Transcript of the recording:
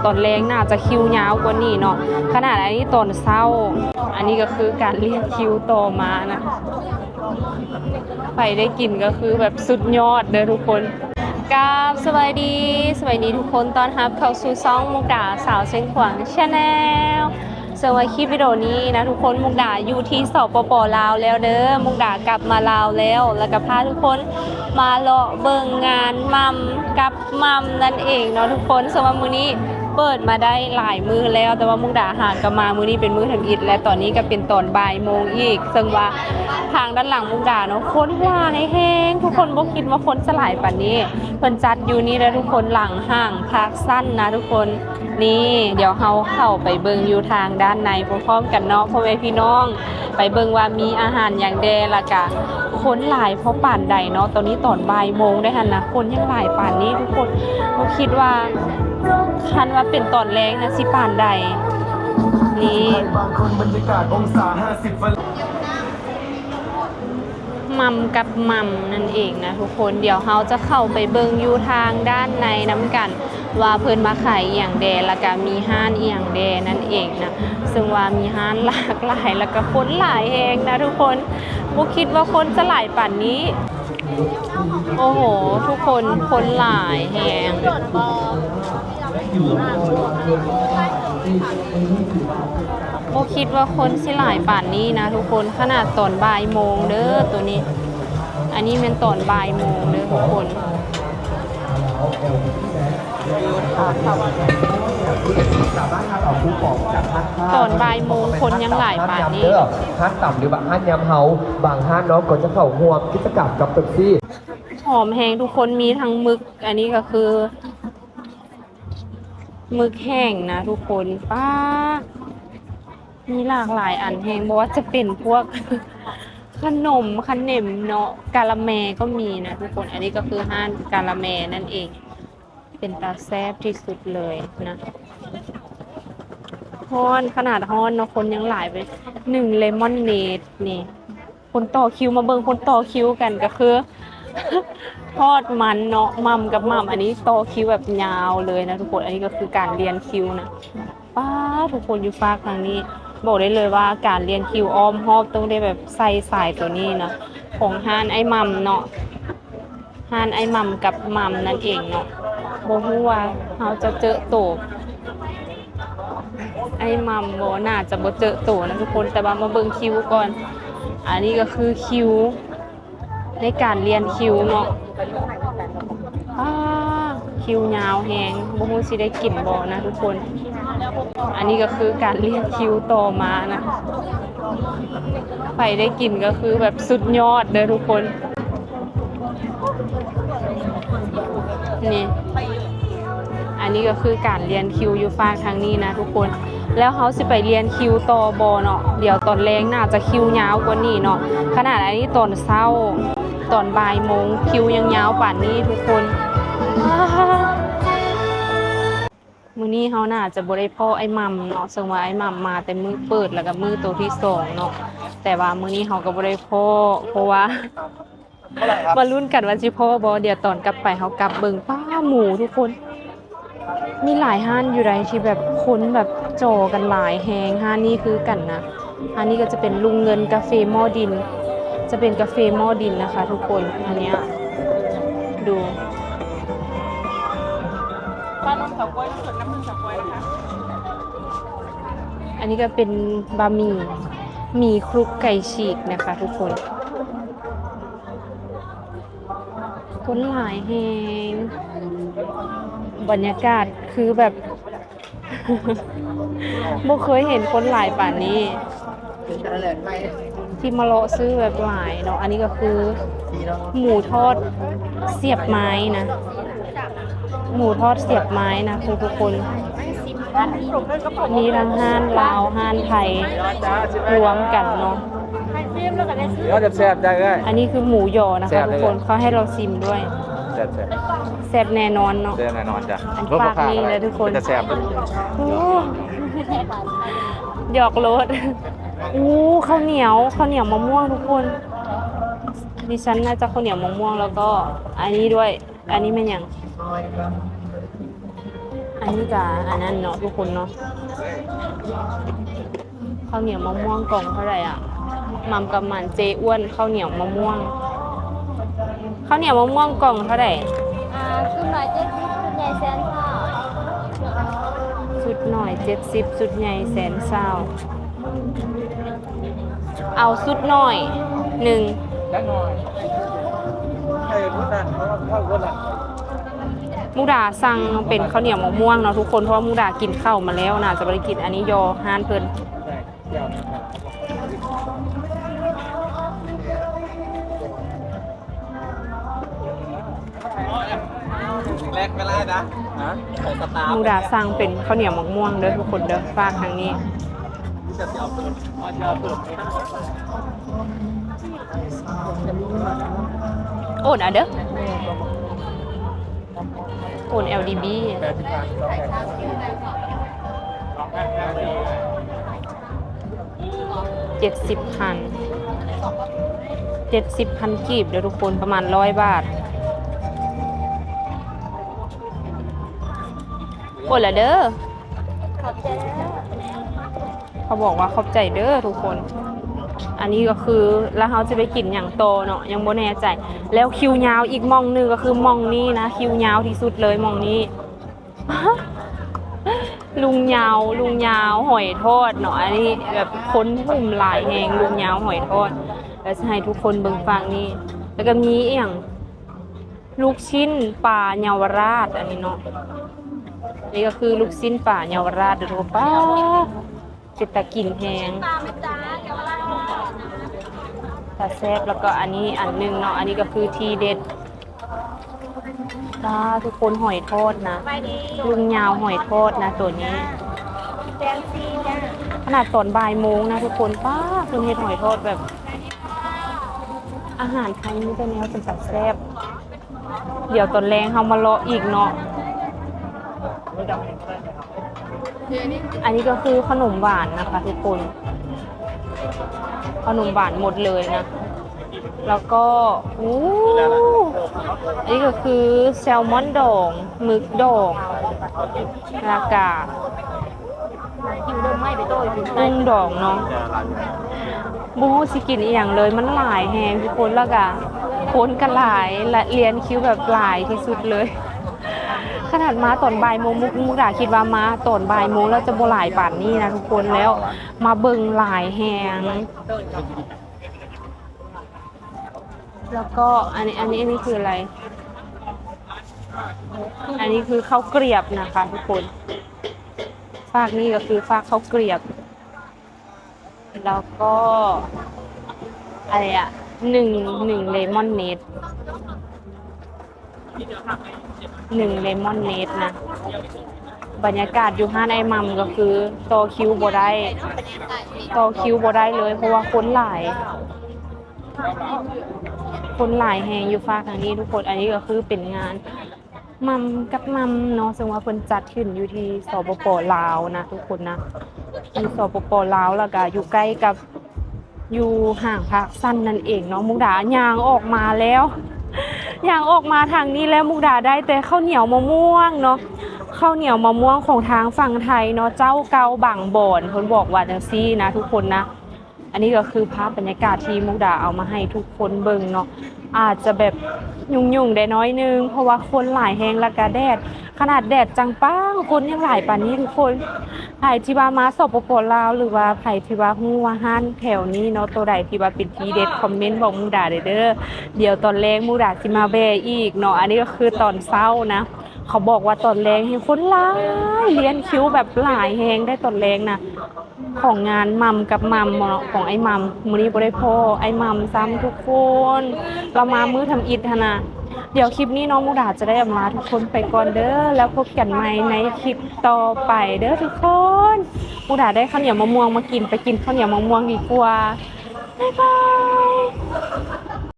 ตอนแรงน่าจะคิวยาวกว่านี้เนาะขนาดอันนี้ตอนเศร้าอันนี้ก็คือการเรียกคิวต่อมานะไปได้กินก็คือแบบสุดยอดเด้อทุกคนกราบสวัสดีทุกคนตอนรับเข้าสู่ช่องมุกดาสาวเชียงขวางชาแนลสวัสดีคลิปวิดีโอนี้นะทุกคนมุกดาอยู่ที่สปป.ลาวแล้วเด้อมุกดากลับมาลาวแล้วก็พาทุกคนมาเลาะเบิ่งงานมัมกับมัมนั่นเองเนาะทุกคนสำหรับมื้อนี้เปิดมาได้หลายมื้อแล้วแต่ว่ามุกดาหากลับมามื้อนี้เป็นมื้อถึงอิฐและตอนนี้ก็เป็นตอนบ่ายโมงอีกซึ่งว่าทางด้านหลังมุกดาเนาะคนหลายแฮงทุกคนบ่คิดว่าคนจะหลายปานนี้เพิ่นจัดอยู่นี่แล้วทุกคนหลังห้างพักสั้นนะทุกคนนี่เดี๋ยวเฮาเข้าไปเบิ่งอยู่ทางด้านในพร้อมๆกันเนาะพ่อแม่พี่น้องไปเบิ่งว่ามีอาหารอย่างแดละกะคนหลายเพราะป่านใดเนาะตอนนี้ตอนบ่ายโมงได้หั่นนะคนยังหลายป่านนี้ทุกคนบ่คิดว่าคันว่าเป็นตอนแรงนะสิป่านใดนี่บางคนบรรยากาศองศา50มัมกับมัมนั่นเองนะทุกคนเดี๋ยวเราจะเข้าไปเบิ่งอยู่ทางด้านในน้ำกันว่าเพิ่นมาขายอย่างแดแล้วก็มีห้านอย่างแดนั่นเองนะซึ่งว่ามีห้านหลากหลายแล้วก็คนหลายแฮงนะทุกคนบ่คิดว่าคนจะหลายป่านนี้โอ้โหทุกคนคนหลายแฮงโบคิดว่าคนสิหลายป่านนี้นะทุกคนขนาดตอนบ่ายโมงเด้อตัวนี้อันนี้เป็นตอนบ่ายโมงเด้อทุกคนตอนบ่ายโมงคนยังหลายป่านนี้ห้านต่ำหรือบางห้านยำเฮาบางห้านน้องก็จะเข้าห่วมกิจกรรมกับตึกซี่หอมแห้งทุกคนมีทั้งมึกอันนี้ก็คือมึกแห้งนะทุกคนป้ามีหลากหลายอันแห้งบอกว่าจะเป็นพวกขนมเนาะกาละแมก็มีนะทุกคนอันนี้ก็คือห้านกาละแมนั่นเองเป็นตาแซ่บที่สุดเลยนะฮ้อนขนาดฮ้อนเนาะคนยังหลายไป1เลมอนเนดนี่คนต่อคิวมาเบิ่งคนต่อคิวกันก็คือทอดมันเนาะมัมกับมัมอันนี้ต่อคิวแบบยาวเลยนะทุกคนอันนี้ก็คือการเรียนคิวนะป้าทุกคนอยู่ฝากทางนี้บอกได้เลยว่าการเรียนคิวอ้อมหอบต้องได้แบบใส่สายตัวนี้นะของห้านไอ้มัมเนาะห้านไอ้มัมกับมัมนั่นเองเนาะบ่ฮู้ว่าเราจะเจอโตไอ้มัมบ่น่าจะบ่เจอโตนะทุกคนแต่ว่ามาเบิ่งคิวก่อนอันนี้ก็คือคิวในการเรียนคิวเนาะคิวยาวแฮงบ่ฮู้สิได้กินบ่นะทุกคนอันนี้ก็คือการเรียนคิวต่อมานะไปได้กินก็คือแบบสุดยอดเด้อทุกคนนี่อันนี้ก็คือการเรียนคิวอยู่ฝากทางนี้นะทุกคนแล้วเขาสิไปเรียนคิวต่อบอเนาะเดี๋ยวตอนแรงน่าจะคิวยาวกว่านี้เนาะขนาดอันนี้ตอนเช้าตอนบ่ายโมงคิวยังยาวป่านนี้ทุกคนมื้อนี้เขาน่าจะบ่ได้พ่อไอ้มัมเนาะซึ่งว่าไอ้มัมมาแต่มื้อเปิดแล้วก็มื้อตัวที่2เนาะแต่ว่ามื้อนี้เขาก็บ่ได้พ่อเพราะว่ามาลุ้นกันว่าสิพ่อบ่เดี๋ยวตอนกลับไปเขากลับเบิ่งป้าหมูทุกคนมีหลายห้านอยู่ใดที่แบบคนแบบโจกันหลายแฮงห้านนี้คือกันนะห้านนี้ก็จะเป็นลุงเงินกาแฟหม้อดินจะเป็นกาแฟหม้อดินนะคะทุกคนอันเนี้ยดูป้าน้ำเฉาก๊วยน้ำสดน้ำผึ้งเฉาก๊วยนะคะอันนี้ก็เป็นบะหมี่คลุกไก่ฉีกนะคะทุกคนคนหลายแฮงบรรยากาศคือแบบ บ่เคยเห็นคนหลายป่านนี้ที่มาเลาะซื้อแบบหลายเนาะอันนี้ก็คือหมูทอดเสียบไม้นะหมูทอดเสียบไม้นะทุกคนมีทั้งห้านลาวห้านไทยรวมกันเนาะแซ่บได้เลยอันนี้คือหมูหยอนะคะทุกคนเขาให้เราซิมด้วยแซ่บแน่นอนเนาะแซ่บแน่นอนจ้ะอันฝากนี่เลยทุกคนจะแซ่บหยอกรถข้าวเหนียวมะม่วงทุกคนดิฉันน่าจะข้าวเหนียวมะม่วงแล้วก็อันนี้ด้วยอันนี้เป็นอย่าง อัน อันนี้จะอันนั้นเนาะทุกคนเนาะข้าวเหนียวมะม่วงกล่องเท่าไหร่อ่ะมัมกับมันเจอ้วนข้าวเหนียวมะม่วงข้าวเหนียวมะม่วงกล่องเท่าไหร่ ชุดหน่อยเจ็ดสิบชุดใหญ่แสนค่ะ ชุดหน่อย70ชุดใหญ่แสนเศร้าเอาชุดหน่อย1 แล้วหน่อยพูดนั่นเข้าคนละ มุกดาสั่งเป็นข้าวเหนียวมะม่วงเนาะทุกคนเพราะว่ามุกดากินข้าวมาแล้วนะจะบริกินอันนี้ยอห้านเพิ่น แรกไม่ไล่นะใส่สตาร์ มุกดาสั่งเป็นข้าวเหนียวมะม่วงเด้อทุกคนเด้อฝากทางนี้ จะเอาเปิดจะเอาเปิด โอนอ่ะเด้อโอน LDB 70,000กีบเดี๋ยวทุกคนประมาณ100 บาทโอนละเด้อ ขอบใจแล้ว เขาบอกว่าขอบใจเด้อทุกคน อันนี้ก็คือแล้วเขาจะไปกินอย่างโตเนาะยังบ่แน่ใจ แล้วคิวยาวอีกมองหนึงก็คือมองนี้นะคิวยาวที่สุดเลยมองนี้ ลุงยาวหอยทอดเนาะอันนี้แบบคนหุ่มหลายแหงลุงยาวหอยทอดแล้วจะให้ทุกคนเบิ่งฟังนี่แล้วก็มีอีหยังลูกชิ้นปลาเยาวราชอันนี้เนาะนี่ก็คือลูกชิ้นปลาเยาวราชเด้อทุกคนป้าจิตตะกินแหง ตามไหมจ๊ะเดี๋ยวมา ตาแซ่บแล้วก็อันนี้อันหนึงเนาะอันนี้ก็คือทีเด็ดป้าทุกคนหอยทอดนะ ไปดี ลุงยาวหอยทอดนะตัวนี้ แซนซีจ้ะ ขนาดตอนบ่ายโมงนะทุกคนป้าคือเฮ็ดหอยทอดแบบ อาหารไทยมีแต่แนวเป็นตาแซ่บเดี๋ยวตอนแรงเฮามาเลาะอีกเนาะอันนี้ก็คือขนมหวานนะคะทุกคนขนมหวานหมดเลยนะแล้วก็อันนี้ก็คือแซลมอนดองหมึกดองรากา อยู่ดมไม่ไปโต้ยคุณ กุ้งดองเนาะบูฮูสิกินอีหยังเลยมันหลายแฮงทุกคนแล้วก็คนก็หลายและเรียนคิวแบบหลายที่สุดเลย ขนาดมาตอนบ่ายโมงมุกดาคิดว่ามาตอนบ่ายโมงแล้วจะบ่หลายป่านนี้นะทุกคนแล้วมาเบิ่งหลายแฮงแล้วก็อันนี้คืออะไร อันนี้คือข้าวเกรียบนะคะทุกคนฝากนี่ก็คือฝากข้าวเกรียบแล้วก็อะไรอ่ะหนึ่งเลมอนเนส1เลมอนเนสนะบรรยากาศอยู่ห้านไอ้มัมก็คือต่อคิวบ่ได้เลยเพราะว่าคนหลายแฮงอยู่ฝากทางนี้ทุกคนอันนี้ก็คือเป็นงานมัมกับมัมเนาะซึ่งว่าเพิ่นจัดขึ้นอยู่ที่สปป.ลาวนะทุกคนนะอยู่สปป.ลาวแล้วก็อยู่ใกล้กับอยู่ห่างภาคสั้นนั่นเองเนาะมุกดาย่างออกมาแล้วย่างออกมาทางนี้แล้วมุกดาได้แต่ข้าวเหนียวมะม่วงเนาะข้าวเหนียวมะม่วงของทางฝั่งไทยเนาะเจ้าเก่าบางบ่อนเพิ่นบอกว่าจังซี่นะทุกคนนะอันนี้ก็คือภาพบรรยากาศที่มุกดาเอามาให้ทุกคนเบิ่งเนาะอาจจะแบบยุ่งๆได้น้อยนึงเพราะว่าคนหลายแฮงและก็แดดขนาดแดดจังป้างคนยังหลายปานนี้ทุกคนไผที่ว่ามาสปป.ลาวหรือว่าไผที่ว่าฮู้ว่าห้านแถวนี้เนาะตัวใดที่ว่าเป็นทีเด็ดคอมเมนต์บอกมุกดาเด้อเดี๋ยวตอนแรกมุกดาสิมาแบอีกเนาะอันนี้ก็คือตอนเช้านะเขาบอกว่าตอนแรงให้คนหลายเรียนคิวแบบหลายแฮงได้ตอนแรงนะของงานมัมกับมัมเนาะของไอ้มัมมื้อนี้บ่ได้พอไอ้มัมซ้ำทุกคนเรามามื้อทำอิฐหั่นน่ะเดี๋ยวคลิปนี้น้องมุกดาจะได้อำลาทุกคนไปก่อนเด้อแล้วพบกันใหม่ในคลิปต่อไปเด้อทุกคนมุกดาได้ข้าวเหนียวมะม่วงมากินไปกินข้าวเหนียวมะม่วงดีกว่าบ๊ายบาย